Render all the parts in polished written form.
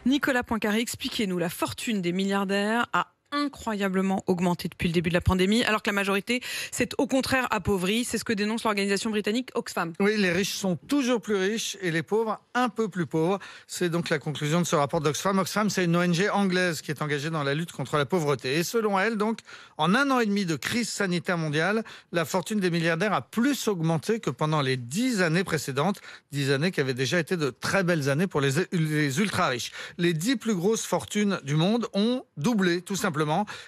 Nicolas Poincaré, expliquez-nous, la fortune des milliardaires a incroyablement augmenté depuis le début de la pandémie, alors que la majorité s'est au contraire appauvrie. C'est ce que dénonce l'organisation britannique Oxfam. Oui, les riches sont toujours plus riches et les pauvres un peu plus pauvres. C'est donc la conclusion de ce rapport d'Oxfam. Oxfam, c'est une ONG anglaise qui est engagée dans la lutte contre la pauvreté. Et selon elle, donc, en 1 an et demi de crise sanitaire mondiale, la fortune des milliardaires a plus augmenté que pendant les 10 années précédentes. 10 années qui avaient déjà été de très belles années pour les ultra-riches. Les 10 plus grosses fortunes du monde ont doublé, tout simplement.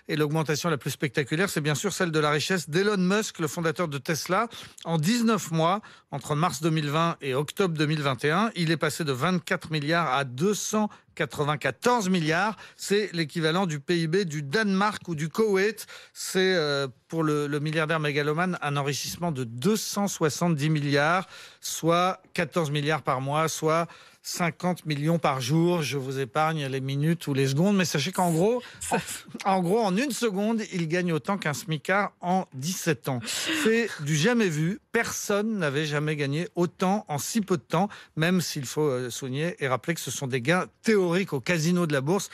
Et l'augmentation la plus spectaculaire, c'est bien sûr celle de la richesse d'Elon Musk, le fondateur de Tesla. En 19 mois, entre mars 2020 et octobre 2021, il est passé de 24 milliards à 294 milliards. C'est l'équivalent du PIB du Danemark ou du Koweït. C'est pour le milliardaire mégalomane un enrichissement de 270 milliards, soit 14 milliards par mois, soit 50 millions par jour. Je vous épargne les minutes ou les secondes, mais sachez qu'en gros, en 1 seconde, il gagne autant qu'un smicard en 17 ans. C'est du jamais vu. Personne n'avait jamais gagné autant en si peu de temps, même s'il faut souligner et rappeler que ce sont des gains théoriques au casino de la bourse.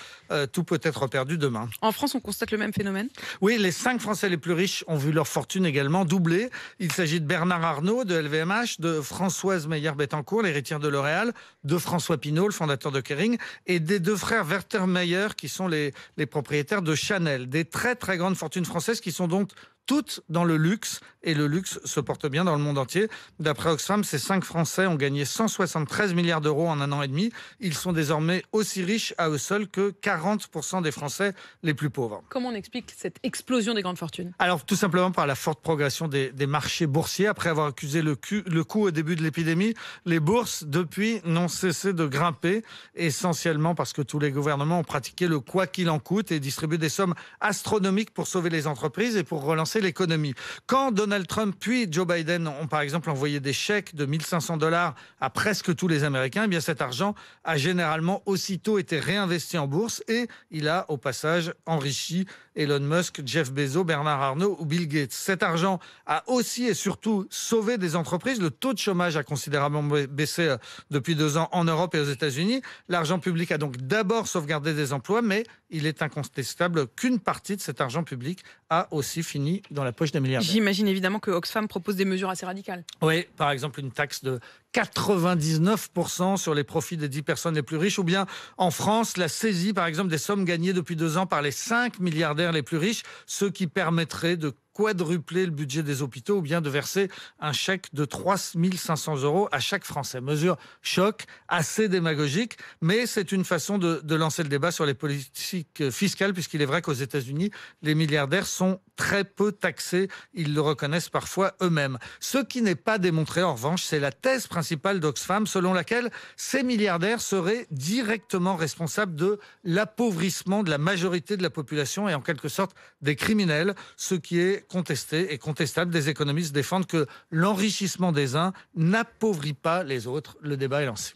Tout peut être perdu demain. En France, on constate le même phénomène ? Oui, les 5 Français les plus riches ont vu leur fortune également doubler. Il s'agit de Bernard Arnault, de LVMH, de Françoise Meyer-Bettencourt, l'héritière de L'Oréal, de François Pinault, le fondateur de Kering, et des 2 frères Werther-Meyer, qui sont les propriétaires de Chanel. Des très très grandes fortunes françaises qui sont donc toutes dans le luxe, et le luxe se porte bien dans le monde entier. D'après Oxfam, ces 5 Français ont gagné 173 milliards d'euros en 1 an et demi. Ils sont désormais aussi riches à eux seuls que 40% des Français les plus pauvres. Comment on explique cette explosion des grandes fortunes ? Alors, tout simplement par la forte progression des marchés boursiers. Après avoir accusé le coup au début de l'épidémie, les bourses, depuis, n'ont cessé de grimper, essentiellement parce que tous les gouvernements ont pratiqué le quoi qu'il en coûte et distribué des sommes astronomiques pour sauver les entreprises et pour relancer l'économie. Quand Donald Trump puis Joe Biden ont par exemple envoyé des chèques de 1 500 $ à presque tous les Américains, eh bien cet argent a généralement aussitôt été réinvesti en bourse et il a au passage enrichi Elon Musk, Jeff Bezos, Bernard Arnault ou Bill Gates. Cet argent a aussi et surtout sauvé des entreprises. Le taux de chômage a considérablement baissé depuis 2 ans en Europe et aux États-Unis. L'argent public a donc d'abord sauvegardé des emplois, mais il est incontestable qu'une partie de cet argent public a aussi fini dans la poche des milliardaires. J'imagine évidemment que Oxfam propose des mesures assez radicales. Oui, par exemple une taxe de 99% sur les profits des 10 personnes les plus riches, ou bien en France, la saisie par exemple des sommes gagnées depuis 2 ans par les 5 milliardaires les plus riches, ce qui permettrait de quadrupler le budget des hôpitaux ou bien de verser un chèque de 3 500 € à chaque Français. Mesure choc, assez démagogique, mais c'est une façon de lancer le débat sur les politiques fiscales, puisqu'il est vrai qu'aux États-Unis, les milliardaires sont très peu taxés. Ils le reconnaissent parfois eux-mêmes. Ce qui n'est pas démontré, en revanche, c'est la thèse principale d'Oxfam, selon laquelle ces milliardaires seraient directement responsables de l'appauvrissement de la majorité de la population et en quelque sorte des criminels, ce qui est contesté et contestable. Des économistes défendent que l'enrichissement des uns n'appauvrit pas les autres. Le débat est lancé.